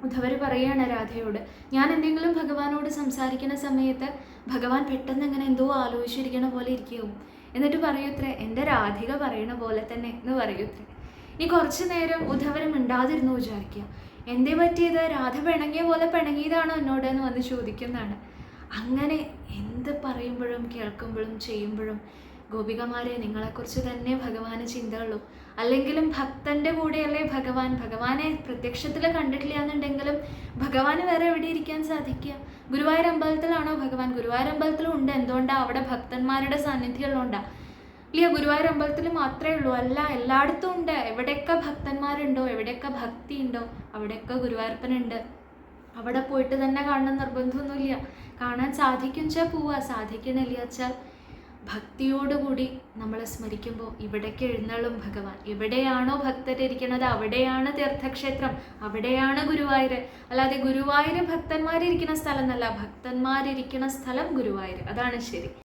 ഉദ്ധവർ പറയുകയാണ് രാധയോട്, ഞാൻ എന്തെങ്കിലും ഭഗവാനോട് സംസാരിക്കുന്ന സമയത്ത് ഭഗവാൻ പെട്ടെന്ന് ഇങ്ങനെ എന്തോ ആലോചിച്ചിരിക്കണ പോലെ ഇരിക്കും. എന്നിട്ട് പറയൂത്രേ, എൻ്റെ രാധിക പറയണ പോലെ തന്നെ എന്ന് പറയൂത്രേ. ഇനി കുറച്ചു നേരം ഉദ്ധവർ മിണ്ടാതിരുന്നു വിചാരിക്കുക. എന്തേ പറ്റിയത്? രാധ പിണങ്ങിയ പോലെ പിണങ്ങിയതാണോ എന്നോട് എന്ന് വന്ന് ചോദിക്കുന്നതാണ്. അങ്ങനെ എന്ത് പറയുമ്പോഴും കേൾക്കുമ്പോഴും ചെയ്യുമ്പോഴും ഗോപികമാരെ നിങ്ങളെക്കുറിച്ച് തന്നെ ഭഗവാന് ചിന്തയുള്ളൂ. അല്ലെങ്കിലും ഭക്തൻ്റെ കൂടെയല്ലേ ഭഗവാൻ. ഭഗവാനെ പ്രത്യക്ഷത്തിൽ കണ്ടിട്ടില്ല എന്നുണ്ടെങ്കിലും ഭഗവാന് വേറെ എവിടെ ഇരിക്കാൻ സാധിക്കുക? ഗുരുവായൂർ അമ്പലത്തിലാണോ ഭഗവാൻ? ഗുരുവായൂർ അമ്പലത്തിലും ഉണ്ട്. എന്തുകൊണ്ടാണ്? അവിടെ ഭക്തന്മാരുടെ സാന്നിധ്യം ഉള്ളതുകൊണ്ടാണ്. ഇല്ല, ഗുരുവായൂർ അമ്പലത്തിൽ മാത്രമേ ഉള്ളൂ. അല്ല, എല്ലായിടത്തും ഉണ്ട്. എവിടെയൊക്കെ ഭക്തന്മാരുണ്ടോ, എവിടെയൊക്കെ ഭക്തി ഉണ്ടോ, അവിടെയൊക്കെ ഗുരുവായൂരപ്പനുണ്ട്. അവിടെ പോയിട്ട് തന്നെ കാണണം നിർബന്ധമൊന്നുമില്ല. കാണാൻ സാധിക്കും വെച്ചാൽ പോവുക, സാധിക്കണില്ല വെച്ചാൽ ഭക്തിയോടുകൂടി നമ്മൾ സ്മരിക്കുമ്പോൾ ഇവിടേക്ക് എഴുന്നള്ളും ഭഗവാൻ. എവിടെയാണോ ഭക്തരിയ്ക്കണത് അവിടെയാണ് തീർത്ഥക്ഷേത്രം, അവിടെയാണ് ഗുരുവായൂർ. അല്ലാതെ ഗുരുവായൂർ ഭക്തന്മാരിയ്ക്കുന്ന സ്ഥലം എന്നല്ല, ഭക്തന്മാരിയ്ക്കുന്ന സ്ഥലം ഗുരുവായൂർ. അതാണ് ശരി.